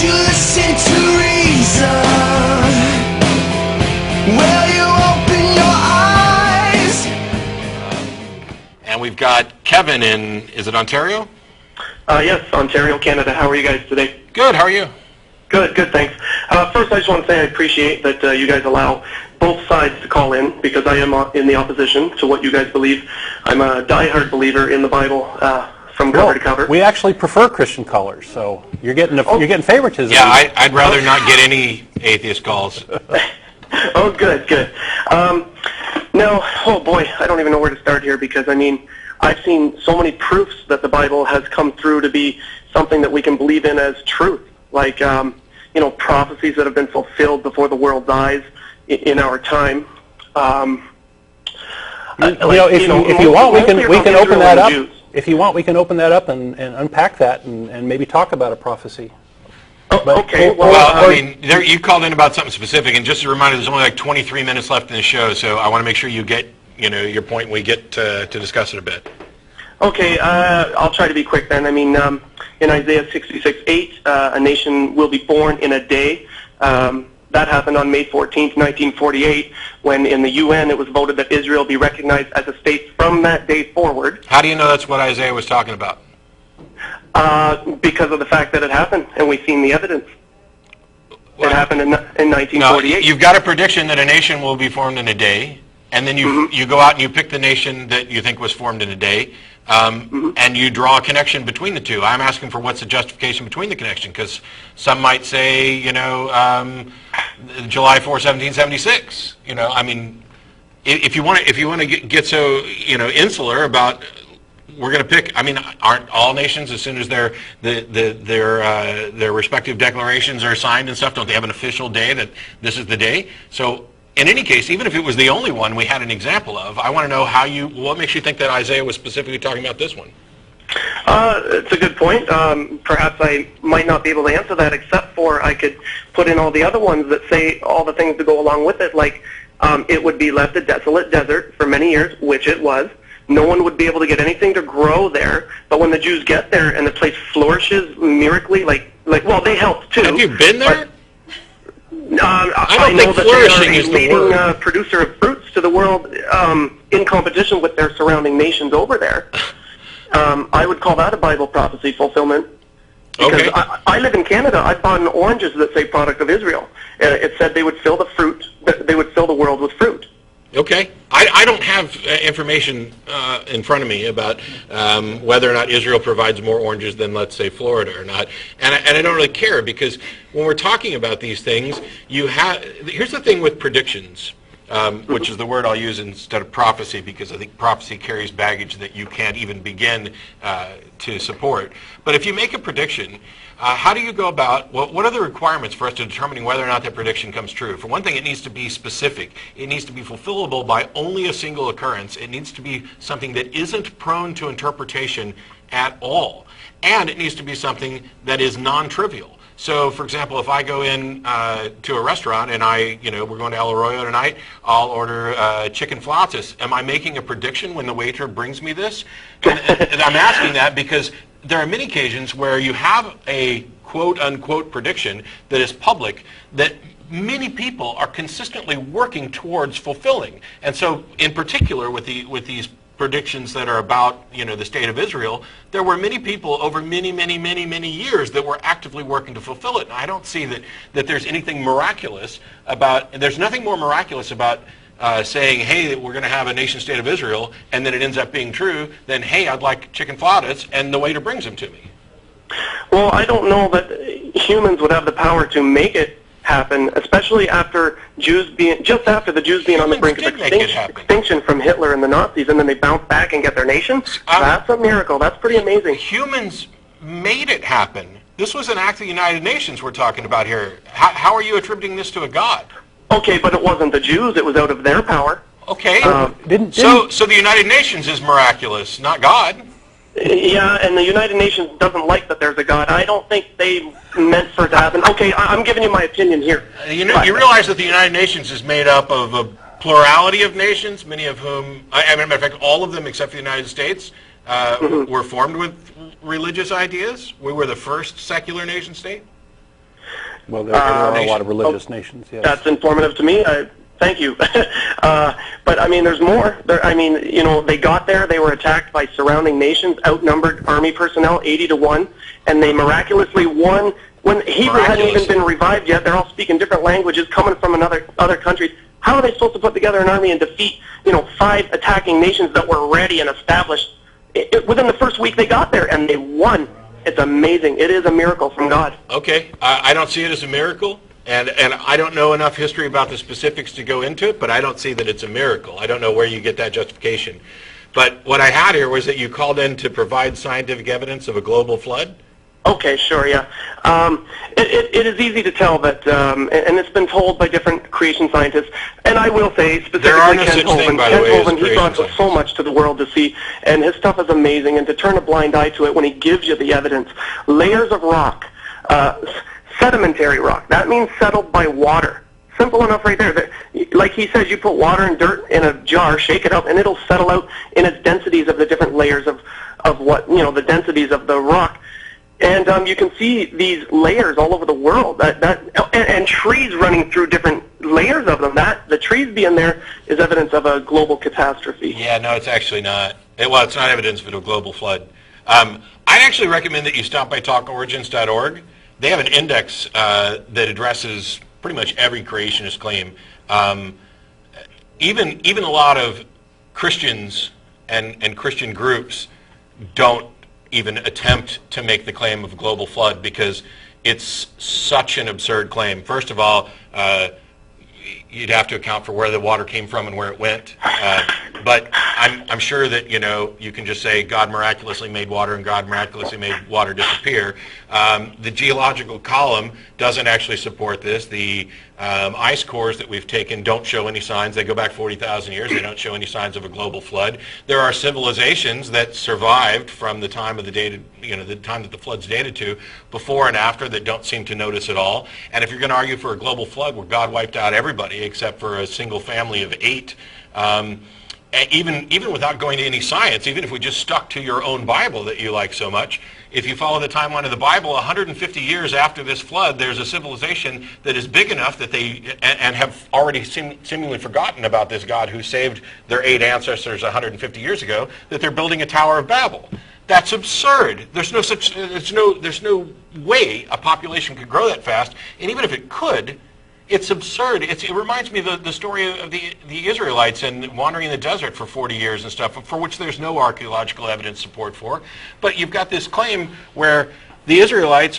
you listen to reason? Will you open your eyes? And we've got Kevin in, is it Ontario? Yes, Ontario, Canada. How are you guys today? Good, how are you? Good, thanks. First, I just want to say I appreciate that you guys allow both sides to call in, because I am in the opposition to what you guys believe. I'm a diehard believer in the Bible from cover to cover. We actually prefer Christian callers, so you're getting favoritism. Yeah, I'd rather not get any atheist calls. Oh, good. Now, oh boy, I don't even know where to start here, because, I mean, I've seen so many proofs that the Bible has come through to be something that we can believe in as truth. Like, prophecies that have been fulfilled before the world's eyes in our time. If you want, we can open that up. If you want, we can open that up and unpack that and maybe talk about a prophecy. Okay. You called in about something specific, and just a reminder, there's only like 23 minutes left in the show, so I want to make sure you get, your point when we get to discuss it a bit. Okay, I'll try to be quick then. I mean, in Isaiah 66:8, a nation will be born in a day. That happened on May 14th, 1948, when in the UN it was voted that Israel be recognized as a state from that day forward. How do you know that's what Isaiah was talking about? Because of the fact that it happened, and we've seen the evidence. It happened in 1948. No, you've got a prediction that a nation will be formed in a day, and then you go out and you pick the nation that you think was formed in a day, and you draw a connection between the two. I'm asking for what's the justification between the connection, because some might say, July 4, 1776. I mean, if you want to get so insular about, we're going to pick. I mean, aren't all nations, as soon as their respective declarations are signed and stuff, don't they have an official day that this is the day? So, in any case, even if it was the only one we had an example of, I want to know what makes you think that Isaiah was specifically talking about this one? It's a good point. Perhaps I might not be able to answer that, except for I could put in all the other ones that say all the things to go along with it, like it would be left a desolate desert for many years, which it was. No one would be able to get anything to grow there, but when the Jews get there and the place flourishes miraculously, well, they helped too. Have you been there? I know that they are a leading producer of fruits to the world in competition with their surrounding nations over there. I would call that a Bible prophecy fulfillment. Because okay. I live in Canada. I've bought oranges that say product of Israel. It said they would fill the world with fruit. Okay. I don't have information in front of me about whether or not Israel provides more oranges than, let's say, Florida or not. And I don't really care, because when we're talking about these things, here's the thing with predictions, which is the word I'll use instead of prophecy, because I think prophecy carries baggage that you can't even begin to support. But if you make a prediction, how do you go about, what are the requirements for us to determining whether or not that prediction comes true? For one thing, it needs to be specific. It needs to be fulfillable by only a single occurrence. It needs to be something that isn't prone to interpretation at all. And it needs to be something that is non-trivial. So, for example, if I go in to a restaurant and we're going to El Arroyo tonight, I'll order chicken flautas. Am I making a prediction when the waiter brings me this? And I'm asking that because there are many occasions where you have a quote-unquote prediction that is public that many people are consistently working towards fulfilling. And so, in particular, with these predictions that are about the state of Israel, there were many people over many years that were actively working to fulfill it. And I don't see that there's anything miraculous about. There's nothing more miraculous about saying, hey, we're going to have a nation state of Israel, and then it ends up being true, then, hey, I'd like chicken flautas, and the waiter brings them to me. Well, I don't know that humans would have the power to make it happen, especially after the Jews being on the brink of extinction from Hitler and the Nazis, and then they bounce back and get their nation. That's a miracle. That's pretty amazing. Humans made it happen. This was an act of the United Nations we're talking about here. How are you attributing this to a god? Okay, but it wasn't the Jews. It was out of their power. Okay. So the United Nations is miraculous, not God. Yeah, and the United Nations doesn't like that there's a God. I don't think they meant for it to happen. Okay, I'm giving you my opinion here. You realize that the United Nations is made up of a plurality of nations, many of whom, matter of fact, all of them except the United States were formed with religious ideas. We were the first secular nation state. Well, there are a lot of religious nations, yes. That's informative to me. Thank you. But, I mean, there's more. They got there. They were attacked by surrounding nations, outnumbered army personnel, 80-1, and they miraculously won. When Hebrew hadn't even been revived yet, they're all speaking different languages, coming from other countries. How are they supposed to put together an army and defeat, 5 attacking nations that were ready and established? Within the first week they got there, and they won. It's amazing. It is a miracle from God. Okay. I don't see it as a miracle. And I don't know enough history about the specifics to go into it, but I don't see that it's a miracle. I don't know where you get that justification. But what I had here was that you called in to provide scientific evidence of a global flood. Okay, sure, yeah. It is easy to tell that, and it's been told by different creation scientists, and I will say specifically there are no such thing, by the way, as he brought so much to the world to see, and his stuff is amazing, and to turn a blind eye to it when he gives you the evidence. Layers of rock, sedimentary rock, that means settled by water. Simple enough right there. Like he says, you put water and dirt in a jar, shake it up, and it'll settle out in its densities of the different layers of what, the densities of the rock. And you can see these layers all over the world, and trees running through different layers of them. The trees being there is evidence of a global catastrophe. Yeah, no, it's actually not. Well, it's not evidence of a global flood. I'd actually recommend that you stop by talkorigins.org. They have an index that addresses pretty much every creationist claim. Even a lot of Christians and Christian groups don't even attempt to make the claim of a global flood because it's such an absurd claim. First of all, you'd have to account for where the water came from and where it went. But I'm sure that you can just say God miraculously made water and God miraculously made water disappear. The geological column doesn't actually support this. The ice cores that we've taken don't show any signs. They go back 40,000 years. They don't show any signs of a global flood. There are civilizations that survived from the time of the dated, the time that the flood's dated to, before and after, that don't seem to notice at all. And if you're going to argue for a global flood where God wiped out everybody except for a single family of 8, even without going to any science, even if we just stuck to your own Bible that you like so much, if you follow the timeline of the Bible, 150 years after this flood, there's a civilization that is big enough that and have already seemingly forgotten about this God who saved their 8 ancestors 150 years ago, that they're building a Tower of Babel. That's absurd. There's no way a population could grow that fast, and even if it could, it's absurd. It reminds me of the story of the Israelites and wandering in the desert for 40 years and stuff, for which there's no archaeological evidence support for. But you've got this claim where the Israelites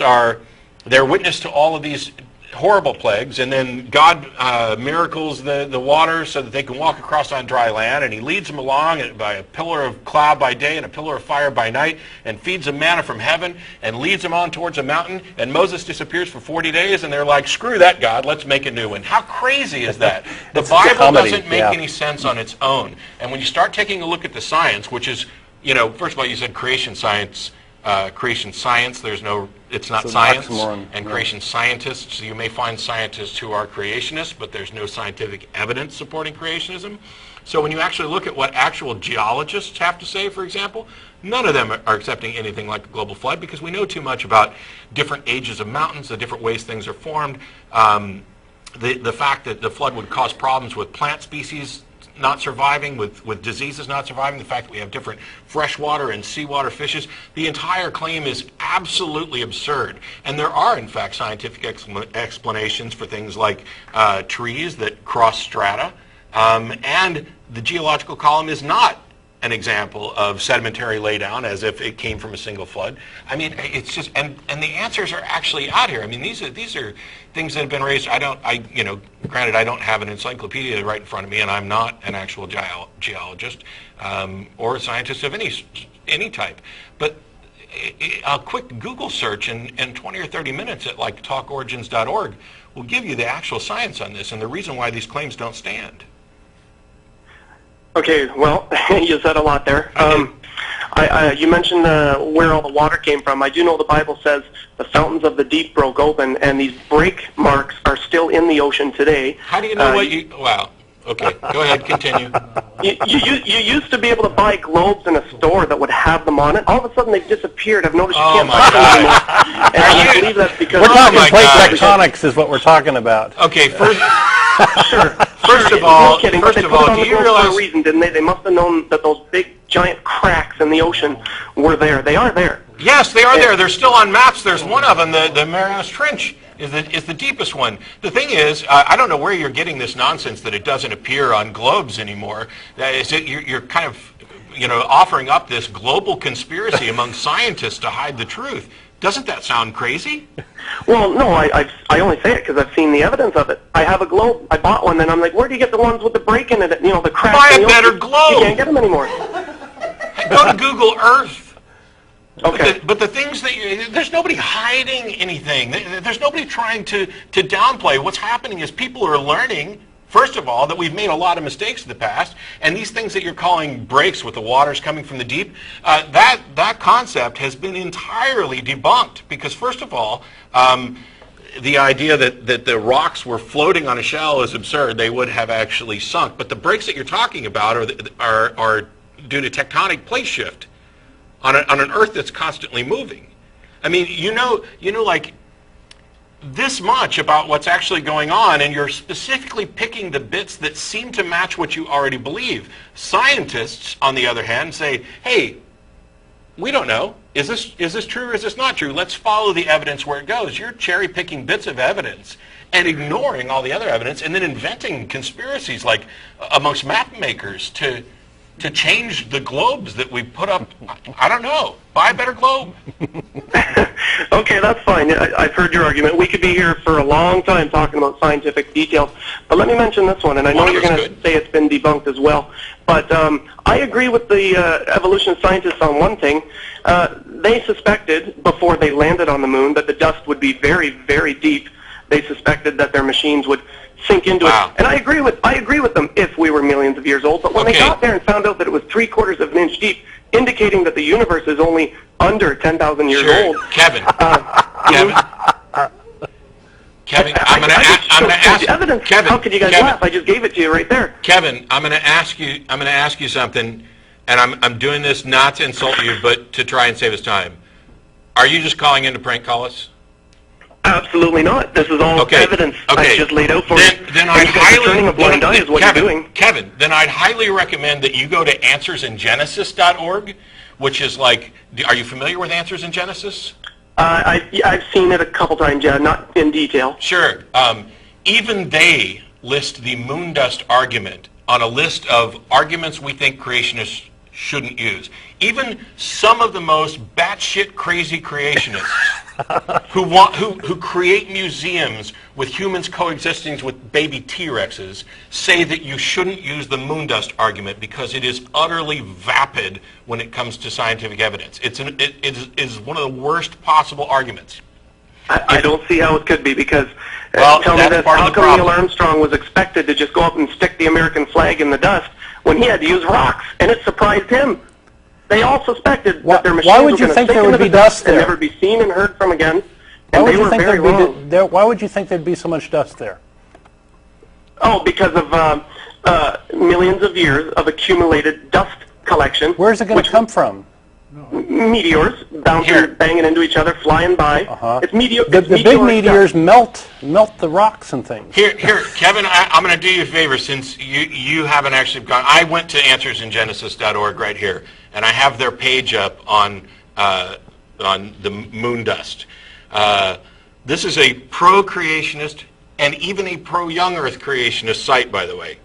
they're witness to all of these horrible plagues, and then God miracles the water so that they can walk across on dry land, and he leads them along by a pillar of cloud by day and a pillar of fire by night, and feeds them manna from heaven, and leads them on towards a mountain, and Moses disappears for 40 days, and they're like, screw that God, let's make a new one. How crazy is that? The Bible doesn't make any sense on its own. And when you start taking a look at the science, which is, first of all, you said creation science, it's not science, and creation scientists, so you may find scientists who are creationists, but there's no scientific evidence supporting creationism. So when you actually look at what actual geologists have to say, for example, none of them are accepting anything like a global flood because we know too much about different ages of mountains, the different ways things are formed, the fact that the flood would cause problems with plant species not surviving, with diseases not surviving, the fact that we have different freshwater and seawater fishes. The entire claim is absolutely absurd. And there are, in fact, scientific explanations for things like trees that cross strata. And the geological column is not an example of sedimentary laydown as if it came from a single flood. I mean, it's just, and the answers are actually out here. I mean, these are things that have been raised. Granted, I don't have an encyclopedia right in front of me, and I'm not an actual geologist or a scientist of any type. But a quick Google search in 20 or 30 minutes at like talkorigins.org will give you the actual science on this and the reason why these claims don't stand. Okay, well, you said a lot there. You mentioned where all the water came from. I do know the Bible says the fountains of the deep broke open, and these break marks are still in the ocean today. How do you know what you... Well, Okay, go ahead, continue. You used to be able to buy globes in a store that would have them on it. All of a sudden, they've disappeared. I've noticed you Oh can't my buy them God. anymore. And I believe that's because... We're talking my plate God. tectonics is what we're talking about. Okay, first of No all, kidding, first but they of put it all, on do the you globe realize... for a reason, didn't they? They must have known that those big, giant cracks in the ocean were there. They are there. Yes, they are there. They're still on maps. There's one of them, the Marianas Trench is the deepest one. The thing is, I don't know where you're getting this nonsense that it doesn't appear on globes anymore. You're kind of, offering up this global conspiracy among scientists to hide the truth. Doesn't that sound crazy? Well, no, I only say it because I've seen the evidence of it. I have a globe. I bought one, and I'm like, where do you get the ones with the break in it? The cracks. Buy in a the better ocean? globe. You can't get them anymore. Go to Google Earth. Okay. But the things that there's nobody hiding anything. There's nobody trying to downplay. What's happening is people are learning, first of all, that we've made a lot of mistakes in the past, and these things that you're calling breaks with the waters coming from the deep, that concept has been entirely debunked. Because first of all, the idea that the rocks were floating on a shell is absurd. They would have actually sunk. But the breaks that you're talking about are due to tectonic plate shift on an Earth that's constantly moving. I mean, like this much about what's actually going on, and you're specifically picking the bits that seem to match what you already believe. Scientists, on the other hand, say, hey, we don't know. Is this true or is this not true? Let's follow the evidence where it goes. You're cherry-picking bits of evidence and ignoring all the other evidence, and then inventing conspiracies like amongst map makers to change the globes that we put up. I don't know. Buy a better globe. Okay, that's fine. I've heard your argument. We could be here for a long time talking about scientific details, but let me mention this one, and I know you're going to say it's been debunked as well. But I agree with the evolution scientists on one thing. They suspected, before they landed on the moon, that the dust would be very, very deep. They suspected that their machines would sink into it. And I agree with them if we were millions of years old. But when they got there and found out that it was 3/4 of an inch deep, indicating that the universe is only under 10,000 years old. Kevin. Kevin, I'm going to ask evidence. Kevin. How could you guys laugh? I just gave it to you right there. Kevin, I'm going to ask you something, and I'm doing this not to insult you, but to try and save us time. Are you just calling in to prank call us? Absolutely not. This is all evidence I just laid out for you. Then I'd highly turning a blind eye is what you're doing. Kevin, then I'd highly recommend that you go to answersingenesis.org, which is like, are you familiar with Answers in Genesis? I've seen it a couple times, yeah, not in detail. Sure. Even they list the moon dust argument on a list of arguments we think creationists shouldn't use. Even some of the most batshit crazy creationists who create museums with humans coexisting with baby T-Rexes say that you shouldn't use the moon dust argument because it is utterly vapid when it comes to scientific evidence. It is one of the worst possible arguments. I don't see how it could be because, tell me this, how come Neil Armstrong was expected to just go up and stick the American flag in the dust when he had to use rocks, and it surprised him? They all suspected that their machines were going to sink into the dust and never be seen and heard from again, and they were very wrong. Why would you think there'd be so much dust there? Oh, because of millions of years of accumulated dust collection. Where's it going to come from? Meteors bouncing, banging into each other, flying by. It's the big meteors melt the rocks and things. Here, Kevin, I'm going to do you a favor since you haven't actually gone. I went to answersingenesis.org right here, and I have their page up on the moon dust. This is a pro-creationist and even a pro-young Earth creationist site, by the way.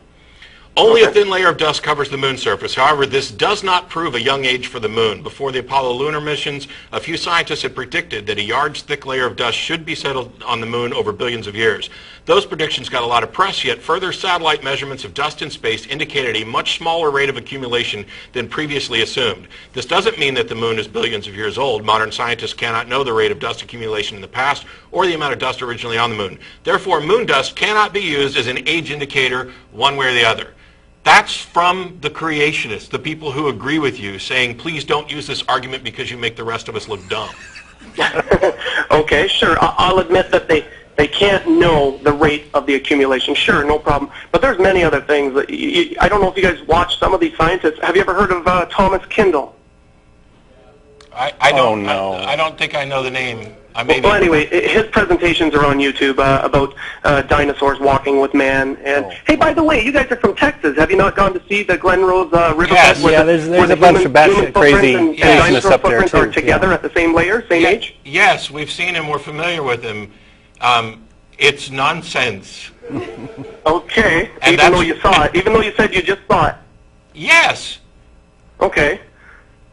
Only a thin layer of dust covers the moon's surface. However, this does not prove a young age for the moon. Before the Apollo lunar missions, a few scientists had predicted that a yard's thick layer of dust should be settled on the moon over billions of years. Those predictions got a lot of press, yet further satellite measurements of dust in space indicated a much smaller rate of accumulation than previously assumed. This doesn't mean that the moon is billions of years old. Modern scientists cannot know the rate of dust accumulation in the past or the amount of dust originally on the moon. Therefore, moon dust cannot be used as an age indicator one way or the other. That's from the creationists, the people who agree with you, saying, please don't use this argument because you make the rest of us look dumb. Okay, sure. I'll admit that they They can't know the rate of the accumulation. Sure, no problem. But there's many other things. I don't know if you guys watch some of these scientists. Have you ever heard of Thomas Kindle? I don't. Oh, no. I don't think I know the name. Well, anyway, his presentations are on YouTube about dinosaurs walking with man. And hey, by the way, you guys are from Texas. Have you not gone to see the Glen Rose Riverbed? Yes. Yeah, there's a bunch of batshit crazy dinosaur up there footprints too. are together at the same layer, same age? Yes, we've seen him. We're familiar with him. It's nonsense. Okay, And even though you saw it, even though you said you just saw it. Yes. Okay.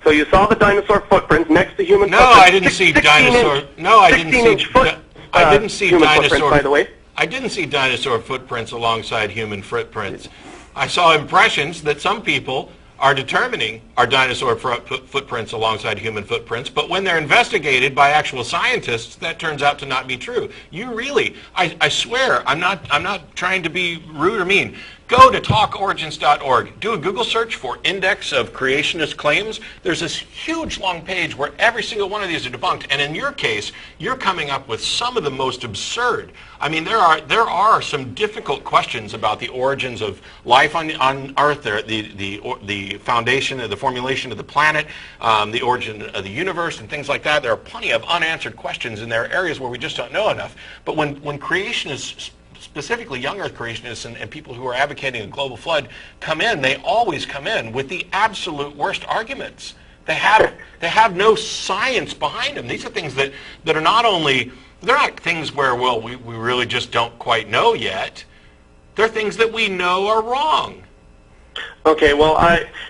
So you saw the dinosaur footprints next to human No, footprints. I didn't see dinosaur. No, I didn't see. 16-inch foot. I didn't see human dinosaur. footprints, by the way. I didn't see dinosaur footprints alongside human footprints. I saw impressions that some people are determining are dinosaur footprints alongside human footprints, but when they're investigated by actual scientists, that turns out to not be true. You really, I swear, I'm not trying to be rude or mean. Go to talkorigins.org. Do a Google search for Index of Creationist Claims. There's this huge long page where every single one of these are debunked. And in your case, you're coming up with some of the most absurd. I mean, there are some difficult questions about the origins of life on Earth, the foundation, the formulation of the planet, the origin of the universe, and things like that. There are plenty of unanswered questions, and there are areas where we just don't know enough. But when creationists, specifically young Earth creationists and people who are advocating a global flood, come in, they always come in with the absolute worst arguments. They have no science behind them. These are things that are not only, they're not things where, well, we really just don't quite know yet. They're things that we know are wrong. Okay, well,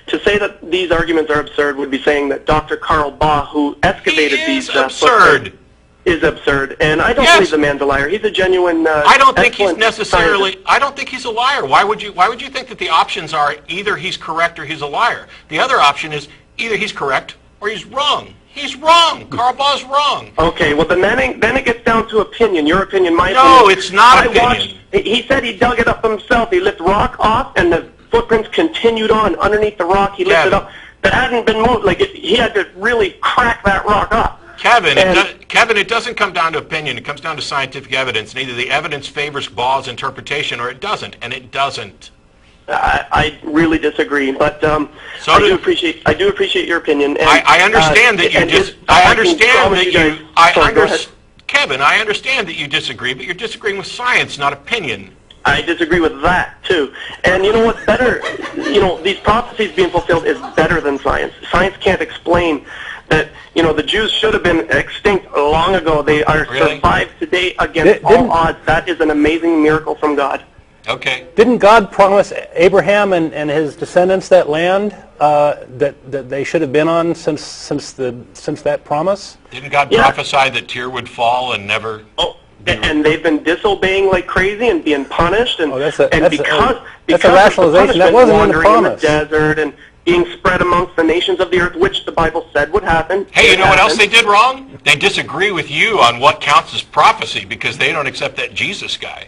to say that these arguments are absurd would be saying that Dr. Carl Baugh, who excavated these absurd. Is absurd, and I don't believe the man's a liar. He's a genuine. I don't think he's necessarily. I don't think he's a liar. Why would you think that the options are either he's correct or he's a liar? The other option is either he's correct or he's wrong. He's wrong. Carl Baugh's wrong. Okay, well then it gets down to opinion. Your opinion, my opinion. No, it's not opinion. He said he dug it up himself. He lifted rock off, and the footprints continued on underneath the rock. He lifted up. That hadn't been moved. Like he had to really crack that rock up. Kevin, it doesn't come down to opinion. It comes down to scientific evidence, and either the evidence favors Baugh's interpretation or it doesn't, and it doesn't. I really disagree, but I do appreciate your opinion. And, I understand that Kevin, I understand that you disagree, but you're disagreeing with science, not opinion. I disagree with that, too. And you know what's better? These prophecies being fulfilled is better than science. Science can't explain that, the Jews should have been extinct long ago. They are survived today against all odds. That is an amazing miracle from God. Okay. Didn't God promise Abraham and his descendants that land that they should have been on since that promise? Didn't God prophesy that Tyre would fall and never... Oh, and they've been disobeying like crazy and being punished. And, that's a because rationalization. That wasn't in the promise. In the desert and being spread amongst the nations of the earth, which the Bible said would happen. Hey, you know what else they did wrong? They disagree with you on what counts as prophecy because they don't accept that Jesus guy.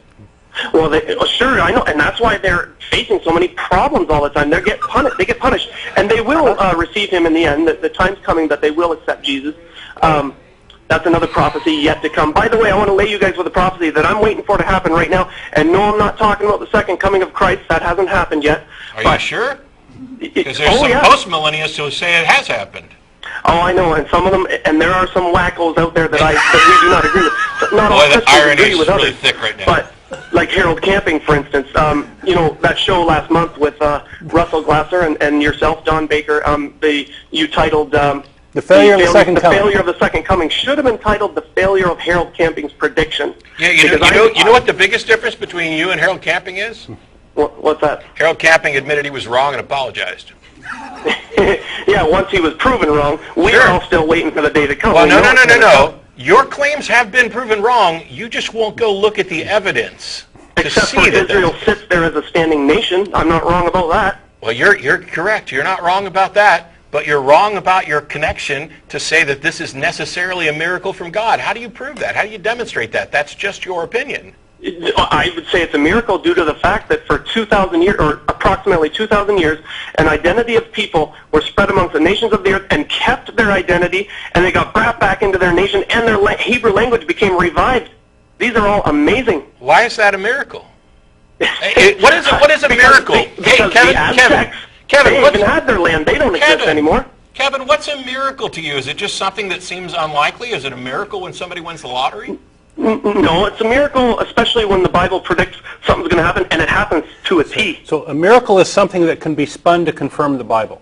Well, sure, I know, and that's why they're facing so many problems all the time. They get punished, and they will receive him in the end. The time's coming that they will accept Jesus. That's another prophecy yet to come. By the way, I want to lay you guys with a prophecy that I'm waiting for to happen right now. And no, I'm not talking about the second coming of Christ. That hasn't happened yet. Are you sure? Because there's some post-millennialists who say it has happened. Oh, I know, and some of them, and there are some wackos out there that we do not agree with. So not all Boy, the Christians irony agree is with really others, thick right now. But like Harold Camping, for instance, that show last month with Russell Glasser and yourself, Don Baker, you titled The Failure of the Second Coming. The Failure of the Second Coming should have been titled The Failure of Harold Camping's Prediction. Yeah, you know what the biggest difference between you and Harold Camping is? What's that? Harold Camping admitted he was wrong and apologized. Yeah, once he was proven wrong, we're all still waiting for the day to come. Well, no. Your claims have been proven wrong. You just won't go look at the evidence to Except see for that Israel sits there as a standing nation. I'm not wrong about that. Well, you're correct. You're not wrong about that. But you're wrong about your connection to say that this is necessarily a miracle from God. How do you prove that? How do you demonstrate that? That's just your opinion. I would say it's a miracle due to the fact that for 2,000 years, or approximately 2,000 years, an identity of people were spread amongst the nations of the earth and kept their identity, and they got brought back into their nation, and their Hebrew language became revived. These are all amazing. Why is that a miracle? What is a miracle? Because the Aztecs, Kevin, they even had their land. They don't exist anymore. Kevin, what's a miracle to you? Is it just something that seems unlikely? Is it a miracle when somebody wins the lottery? No, it's a miracle, especially when the Bible predicts something's going to happen, and it happens to a T. So a miracle is something that can be spun to confirm the Bible.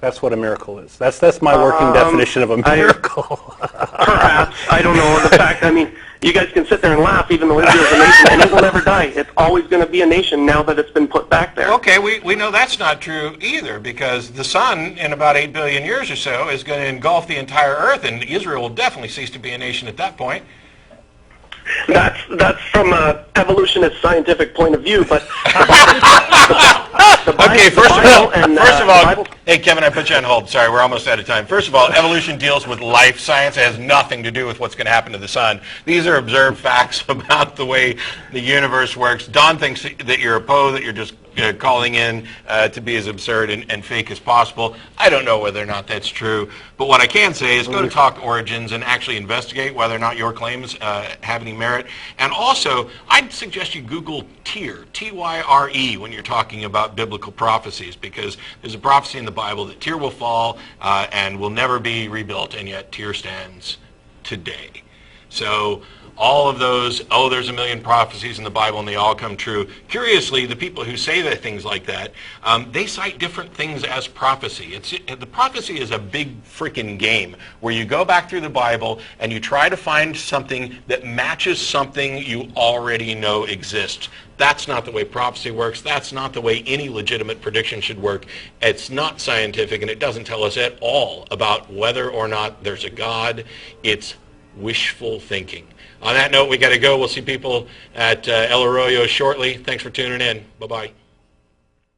That's what a miracle is. That's my working definition of a miracle. Perhaps. I don't know. The fact, I mean, you guys can sit there and laugh, even though Israel is a nation, and it will never die. It's always going to be a nation now that it's been put back there. Okay, we know that's not true either, because the sun, in about 8 billion years or so, is going to engulf the entire earth, and Israel will definitely cease to be a nation at that point. That's from an evolutionist scientific point of view, but Okay, first of all, hey Kevin, I put you on hold. Sorry, we're almost out of time. First of all, evolution deals with life science. It has nothing to do with what's going to happen to the sun. These are observed facts about the way the universe works. Don thinks that you're a Poe, that you're just calling in to be as absurd and fake as possible. I don't know whether or not that's true, but what I can say is go to Talk Origins and actually investigate whether or not your claims have any merit. And also, I'd suggest you Google Tyre, T-Y-R-E, when you're talking about biblical prophecies, because there's a prophecy in the Bible that Tyre will fall and will never be rebuilt, and yet Tyre stands today. So all of those, there's a million prophecies in the Bible and they all come true. Curiously, the people who say that things like that, they cite different things as prophecy. The prophecy is a big freaking game where you go back through the Bible and you try to find something that matches something you already know exists. That's not the way prophecy works. That's not the way any legitimate prediction should work. It's not scientific, and it doesn't tell us at all about whether or not there's a God. It's wishful thinking. On that note, we got to go. We'll see people at El Arroyo shortly. Thanks for tuning in. Bye-bye.